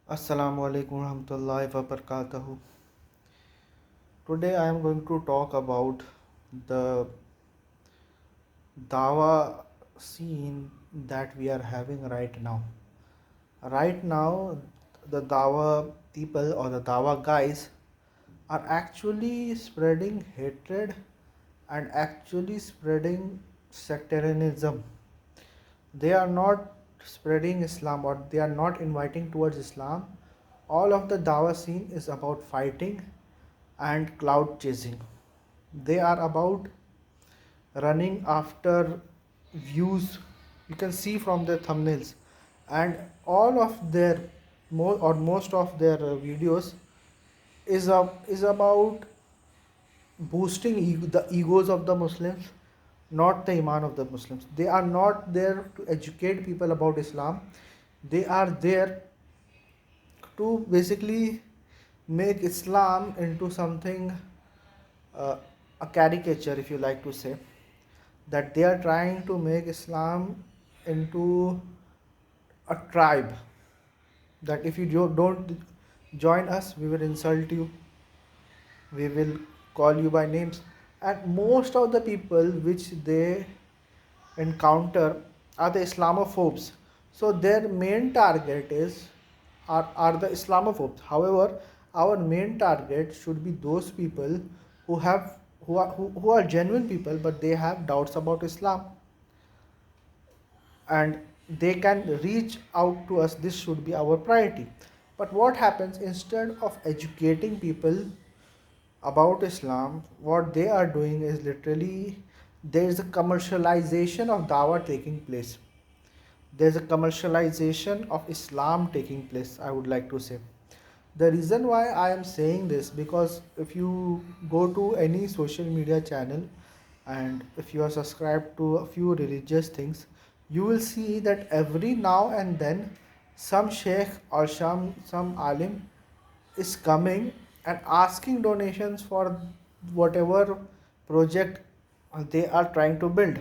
Assalamu alaikum warahmatullahi wabarakatuh. Today I am going to talk about the Dawa scene that we are having right now. Right now, the Dawa people or the Dawa guys are actually spreading hatred and actually spreading sectarianism. They are not spreading Islam or they are not inviting towards Islam. All of the Dawa scene is about fighting and cloud chasing. They are about running after views. You can see from their thumbnails, and all of their most of their videos is about boosting the egos of the Muslims, not the iman of the Muslims. They are not there to educate people about Islam. They are there to basically make Islam into something, uh, a caricature, if you like to say, that they are trying to make Islam into a tribe. That if you don't join us, we will insult you, we will call you by names. And most of the people which they encounter are the Islamophobes. So their main target are the Islamophobes. However, our main target should be those people who are genuine people, but they have doubts about Islam, and they can reach out to us. This should be our priority. But what happens, instead of educating people about Islam, what they are doing is literally there is a commercialization of dawah taking place. There's a commercialization of Islam taking place, I would like to say. The reason why I am saying this, because if you go to any social media channel and if you are subscribed to a few religious things, you will see that every now and then some sheikh or some alim is coming and asking donations for whatever project they are trying to build.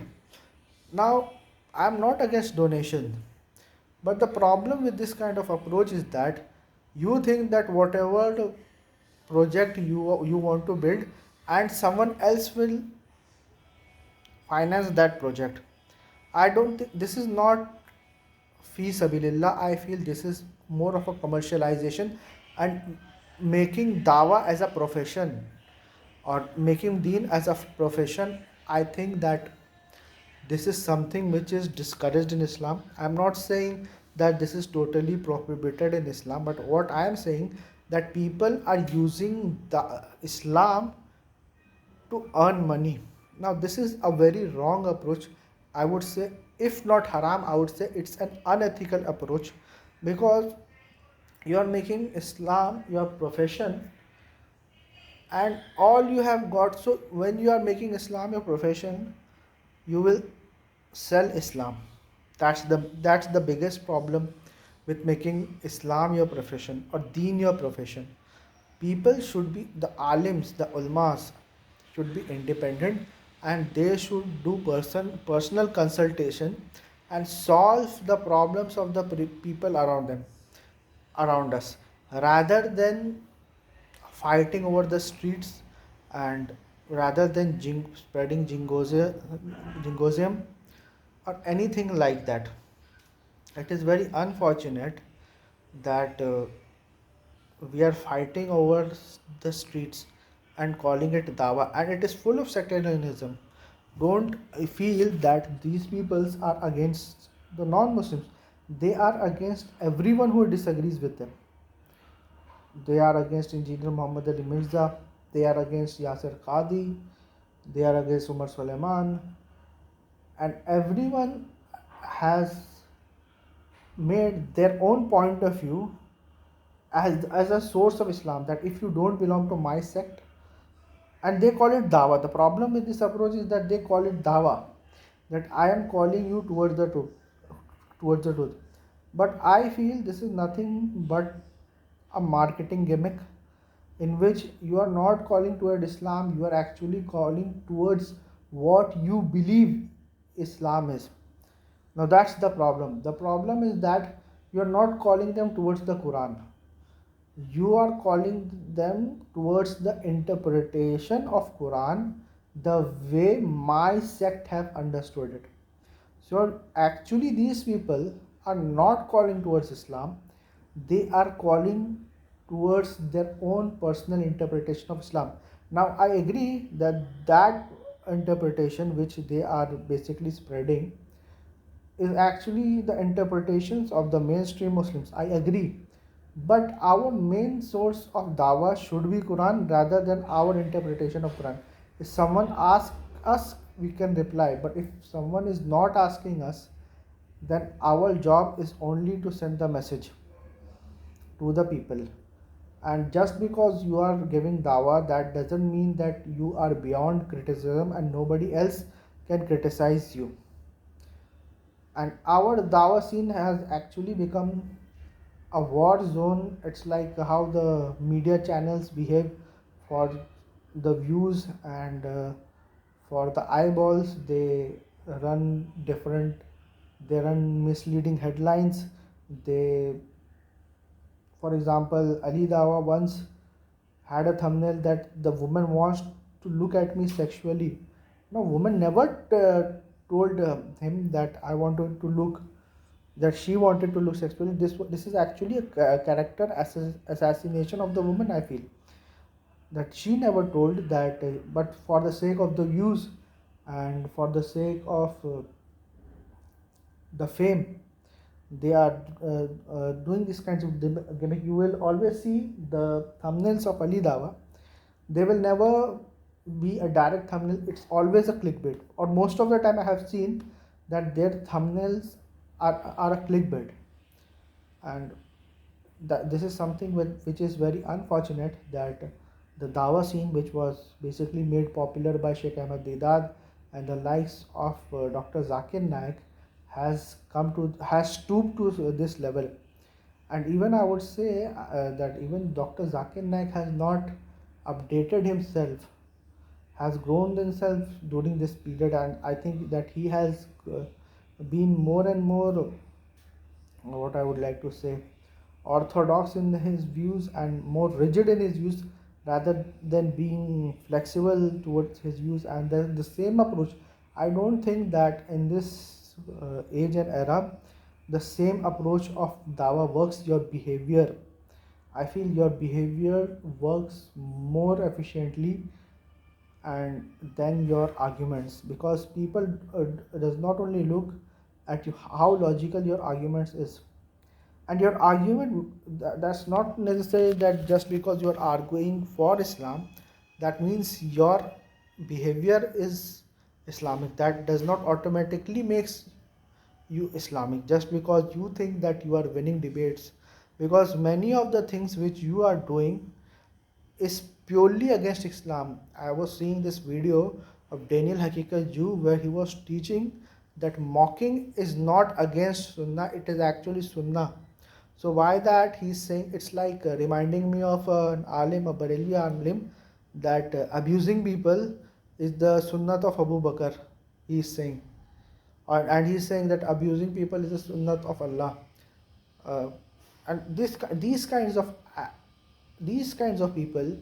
Now, I am not against donation, but the problem with this kind of approach is that you think that whatever the project you want to build, and someone else will finance that project. I don't think this is not fi sabilillah. I feel this is more of a commercialization and making dawa as a profession or making deen as a profession. I think that this is something which is discouraged in Islam. I'm not saying that this is totally prohibited in Islam, but what I am saying that people are using the Islam to earn money. Now, this is a very wrong approach. I would say, if not haram, I would say it's an unethical approach, because you are making Islam your profession and all you have got. So, when you are making Islam your profession, you will sell Islam. That's the biggest problem with making Islam your profession or Deen your profession. People should be, the alims, the ulmas should be independent, and they should do personal consultation and solve the problems of the people around us, rather than fighting over the streets, and rather than spreading jingoism or anything like that. It is very unfortunate that we are fighting over the streets and calling it dawa, and it is full of sectarianism. Don't feel that these peoples are against the non-Muslims. They are against everyone who disagrees with them. They are against Engineer Muhammad Ali Mirza, they are against Yasir Qadi, they are against Umar Suleiman, and everyone has made their own point of view as a source of Islam, that if you don't belong to my sect, and they call it dawa. The problem with this approach is that they call it dawa, that I am calling you towards the truth. But I feel this is nothing but a marketing gimmick, in which you are not calling toward Islam, you are actually calling towards what you believe Islam is. Now that's the problem. The problem is that you are not calling them towards the Quran. You are calling them towards the interpretation of Quran the way my sect have understood it. So actually these people are not calling towards Islam, they are calling towards their own personal interpretation of Islam. Now I agree that that interpretation which they are basically spreading is actually the interpretations of the mainstream Muslims. I agree. But our main source of dawah should be Quran rather than our interpretation of Quran. If someone asks us, we can reply. But if someone is not asking us, then our job is only to send the message to the people. And just because you are giving dawah, that doesn't mean that you are beyond criticism and nobody else can criticize you. And our Dawa scene has actually become a war zone. It's like how the media channels behave for the views and for the eyeballs. They run different, they run misleading headlines. They, for example, Ali Dawa once had a thumbnail that the woman wants to look at me sexually. No, woman never told him that I wanted to look, that she wanted to look sexually. This is actually a character assassination of the woman. I feel that she never told that, but for the sake of the views and for the sake of the fame, they are doing these kinds of gimmick. You will always see the thumbnails of Ali Dawa. They will never be a direct thumbnail. It's always a clickbait. Or most of the time, I have seen that their thumbnails are a clickbait, and this is something which is very unfortunate, that the Dawa scene, which was basically made popular by Sheikh Ahmed Deedat and the likes of Dr. Zakir Naik, has stooped to this level. And even I would say that even Dr. Zakir Naik has not updated himself, has grown himself during this period, and I think that he has been more and more, what I would like to say, orthodox in his views and more rigid in his views rather than being flexible towards his views. And then the same approach, I don't think that in this age and era, the same approach of dawa works. Your behavior, I feel your behavior works more efficiently and then your arguments, because people does not only look at you, how logical your arguments is. And your argument, that's not necessary that just because you are arguing for Islam, that means your behavior is Islamic. That does not automatically makes you Islamic just because you think that you are winning debates, because many of the things which you are doing is purely against Islam. I was seeing this video of Daniel Hakika Jew where he was teaching that mocking is not against Sunnah, it is actually Sunnah. So why that he's saying, it's like reminding me of an alim, a Barelvi alim, that abusing people is the Sunnat of Abu Bakr. He's saying, and he's saying that abusing people is the Sunnat of Allah. Uh, and these kinds of these kinds of people,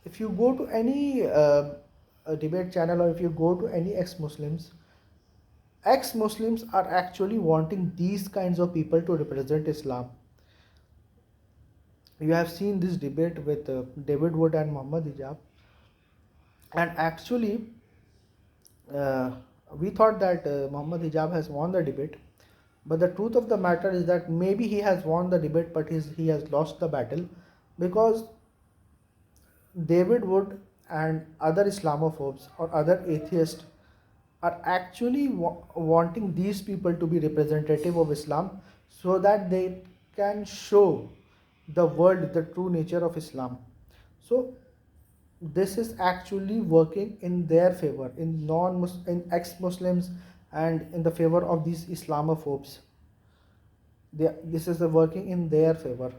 if you go to any a debate channel, or if you go to any ex-Muslims are actually wanting these kinds of people to represent Islam. You have seen this debate with David Wood and Muhammad Hijab, and actually uh, we thought that Muhammad Hijab has won the debate, but the truth of the matter is that maybe he has won the debate, but he has lost the battle, because David Wood and other Islamophobes or other atheists are actually wanting these people to be representative of Islam so that they can show the world the true nature of Islam. So this is actually working in their favor, in ex-Muslims and in the favor of these Islamophobes. This is working in their favor.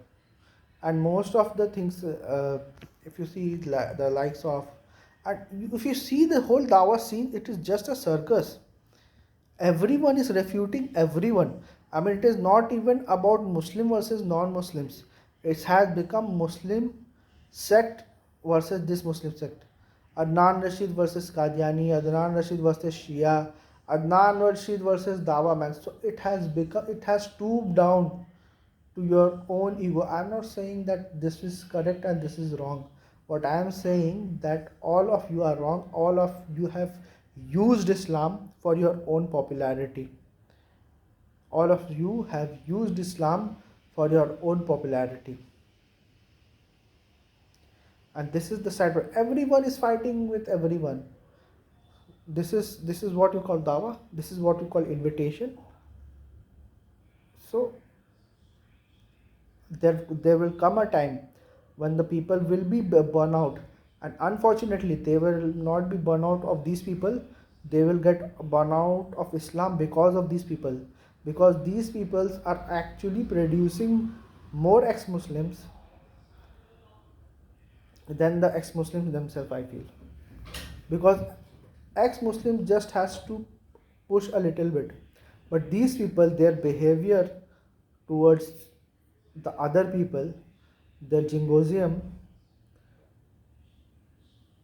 And most of the things, if you see the likes of, and if you see the whole Dawa scene, it is just a circus. Everyone is refuting everyone. I mean, it is not even about Muslim versus non-Muslims. It has become Muslim sect versus this Muslim sect. Adnan Rashid versus Qadiani, Adnan Rashid versus Shia, Adnan Rashid versus Dawa man. So it has stooped down to your own ego. I'm not saying that this is correct and this is wrong. What I am saying that all of you are wrong. All of you have used Islam for your own popularity. All of you have used Islam for your own popularity. And this is the side where everyone is fighting with everyone. This is what you call dawa. This is what you call invitation. So there will come a time when the people will be burn out, and unfortunately they will not be burn out of these people. They will get burnout of Islam because of these people, because these peoples are actually producing more ex-Muslims than the ex-Muslims themselves, I feel. Because ex-Muslim just has to push a little bit, but these people, their behavior towards the other people, their jingoism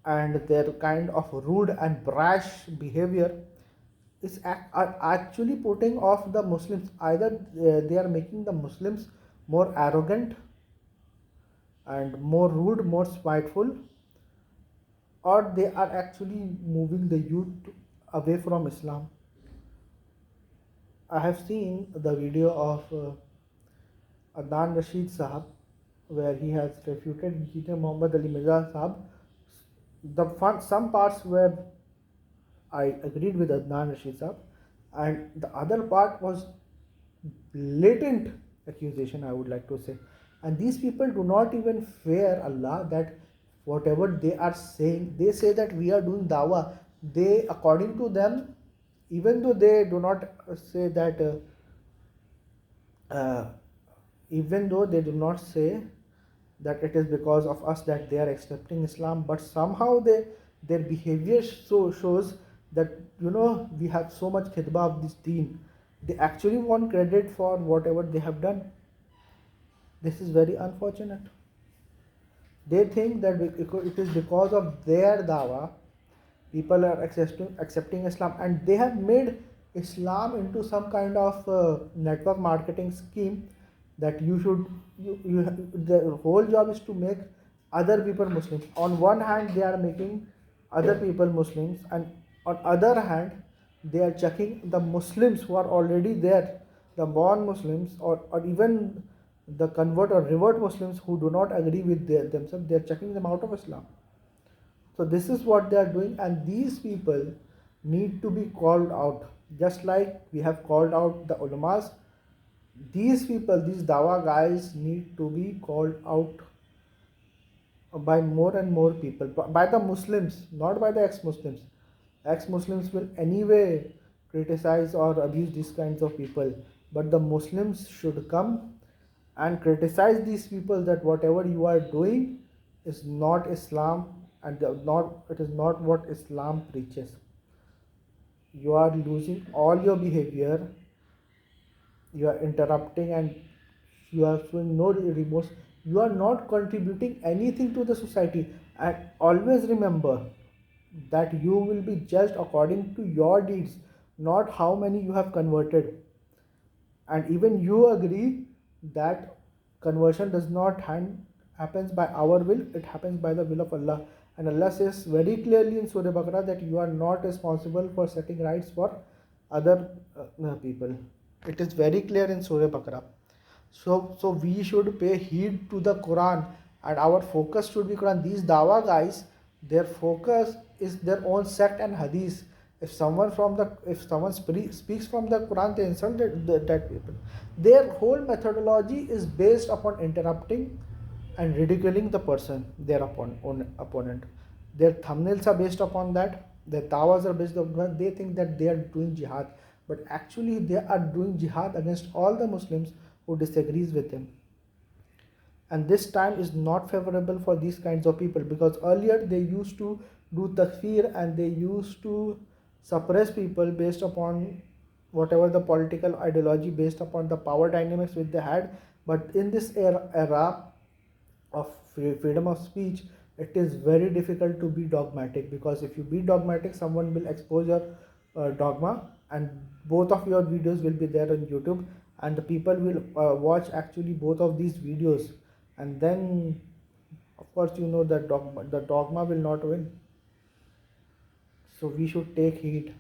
and their kind of rude and brash behavior are actually putting off the Muslims. Either they are making the Muslims more arrogant and more rude, more spiteful, or they are actually moving the youth away from Islam. I have seen the video of Adnan Rashid Sahab, where he has refuted Engineer Muhammad Ali Mirza Sahab. Some parts where I agreed with Adnan Rashid Sahab, and the other part was blatant accusation, I would like to say. And these people do not even fear Allah, that whatever they are saying, they say that we are doing dawah. They, according to them, even though they do not say that, uh, even though they do not say that it is because of us that they are accepting Islam, but somehow their behavior shows that, we have so much khidbah of this deen. They actually want credit for whatever they have done. This is very unfortunate. They think that it is because of their dawah people are accepting Islam, and they have made Islam into some kind of network marketing scheme, that the whole job is to make other people Muslims. On one hand, they are making other people Muslims, and on other hand, they are checking the Muslims who are already there, the born Muslims, or even the convert or revert Muslims who do not agree with themselves. They are checking them out of Islam. So this is what they are doing, and these people need to be called out. Just like we have called out the ulamas, these people, these dawa guys, need to be called out by more and more people, by the Muslims, not by the ex-Muslims. Ex-Muslims will anyway criticize or abuse these kinds of people, but the Muslims should come and criticize these people, that whatever you are doing is not Islam, and it is not what Islam preaches. You are losing all your behavior, you are interrupting, and you are showing no remorse. You are not contributing anything to the society. And always remember that you will be judged according to your deeds, not how many you have converted. And even you agree that conversion does not happens by our will, it happens by the will of Allah. And Allah says very clearly in Surah Baqarah that you are not responsible for setting rights for other people. It is very clear in Surah Baqarah. So we should pay heed to the Quran, and our focus should be Quran. These Dawa guys, their focus is their own sect and hadith. If someone speaks from the Quran, they insult that people. Their whole methodology is based upon interrupting and ridiculing the person, their opponent. Their thumbnails are based upon that. Their dawas are based upon that. They think that they are doing jihad, but actually they are doing jihad against all the Muslims who disagrees with them. And this time is not favorable for these kinds of people, because earlier they used to do takfir and they used to suppress people based upon whatever the political ideology, based upon the power dynamics which they had. But in this era of freedom of speech, it is very difficult to be dogmatic, because if you be dogmatic, someone will expose your dogma, and both of your videos will be there on YouTube, and the people will watch actually both of these videos, and then of course that the dogma will not win. So we should take heed.